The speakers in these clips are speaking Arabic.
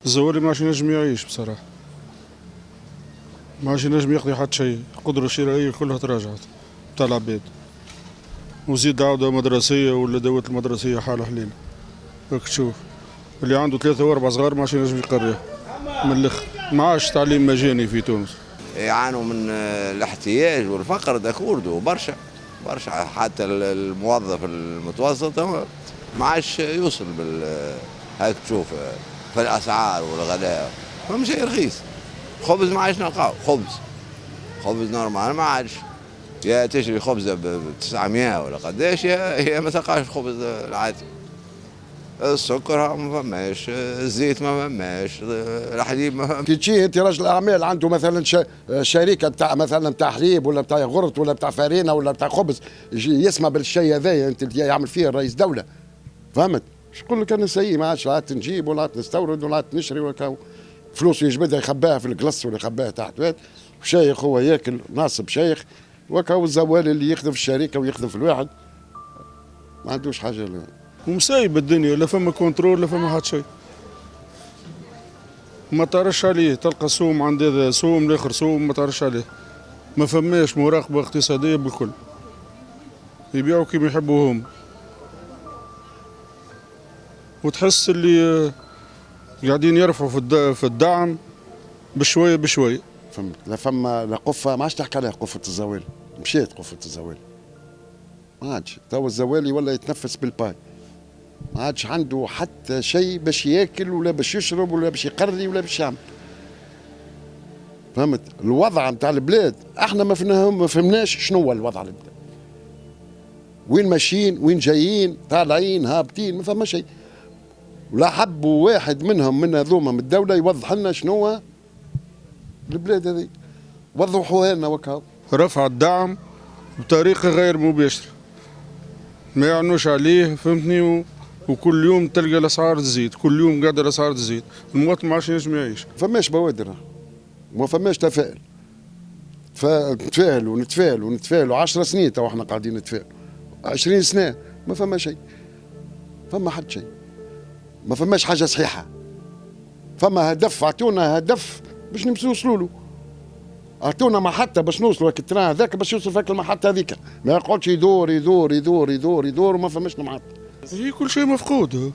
الزوالي ما عادش ينجم يعيش بصراحة، ما عادش ينجم يقضي حتى شيء، القدرة الشرائية كلها تراجعت تاع العباد، وزيد عودة مدرسية ولا دوات المدرسية حالة حليلة. راك تشوف اللي عنده ثلاثة وأربع صغار ما عادش ينجم يقريه من الآخر، ما عادش تعليم مجاني في تونس. يعانوا من الاحتياج والفقر ده كله برشا برشا، حتى الموظف المتوسط هو ما عادش يوصل هاك تشوف في الاسعار والغلاء، فهم شيء رخيص. خبز ما عادش نلقاو، خبز نورمال ما عادش، يا تشري خبزه ب 900 ولا قداش، يا ما تلقاش خبز العادي. السكر ما فماش، الزيت ما فماش، الحليب ما فماش. كي تجي انت راجل اعمال عنده مثلا شركه بتاع مثلا بتاع حليب ولا بتاع غرط ولا بتاع فارينه ولا بتاع خبز، يجي يسمع بالشيء هذايا انت يعمل فيه رئيس دوله، فهمت؟ ايش نقول لك انا سيء، ما عادش عاد نجيب ولا عاد نستورد ولا عاد نشري ولا فلوس يجبدها يخباها في القلص ولا يخباها تحت بيت، وشيخ هو ياكل ناصب شيخ، وكاو الزوالي اللي يخدم في الشركه ويخدم في الواحد ما عندوش حاجه. ومسايبة الدنيا، لا فما كنترول لا فما حتى شيء، ما تعرفش عليه، تلقى سوم عند هذا سوم الاخر سوم ما تعرفش عليه، ما فماش مراقبة اقتصادية بالكل، يبيعوا كيما يحبوا هم، وتحس اللي قاعدين يرفعوا في الدعم بشوية بشوية. فهمت؟ لا فما لا قفه، ما عادش تحكي عليها قفه الزوالي، مشيت قفه الزوالي ما عادش، تو الزوالي ولا يتنفس بالباي، ما عادش عنده حتى شيء باش ياكل ولا باش يشرب ولا باش يقري ولا باش يعمل. فهمت؟ الوضع نتاع البلاد احنا ما فهمناش شنو هو الوضع البلاد، وين ماشيين وين جايين طالعين هابطين، ما فما شيء. ولا حبوا واحد منهم من هذوما من الدوله يوضح لنا شنو هو البلاد هذه، وضحوها لنا وكاو. رفع الدعم بطريقة غير مباشرة، ما يعنوش عليه، فهمتني؟ وكل يوم تلقى الاسعار تزيد، كل يوم قاعده الاسعار تزيد، المواطن ما عادش ينجم يعيش. فماش بوادر، ما فماش تفاؤل، فنتفائلوا نتفائلوا نتفائلوا 10 سنين تو احنا قاعدين نتفائلوا، 20 سنه ما فما شيء، فما حد شيء، ما فماش حاجه صحيحه. فما هدف، اعطونا هدف باش نوصلوا له، اعطونا محطه باش نوصلوا التران هذاك باش يوصل فيك المحطه هذيك، ما يقعدش يدور يدور يدور يدور يدور وما فماش محطه. هي كل شيء مفقود،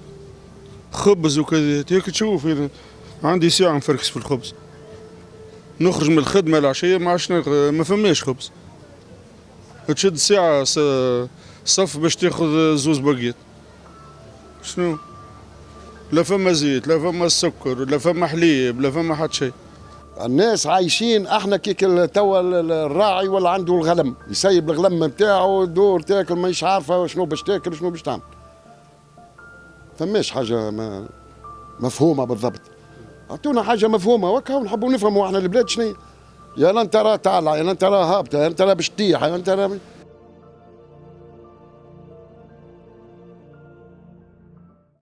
خبز وكذا، هيك تشوف عندي ساعه نفركس في الخبز، نخرج من الخدمه العشيه ما عادش ما فماش خبز، تشد ساعه صف باش تاخذ زوز باقيت، شنو؟ لا فما زيت لا فما السكر لا فما حليب لا فما حتى شيء. الناس عايشين احنا كيك توا الراعي ولا عنده الغنم يسيب الغنم نتاعو دور تاكل ماهيش عارفه شنو باش تاكل شنو باش تعمل. فماش حاجه مفهومه بالضبط، اعطونا حاجه مفهومه وكا ونحبوا نفهموا احنا البلاد شنو، يا لن ترى طالعه يا لن ترى هابطه يا لن ترى باش تطيح يا لن ترى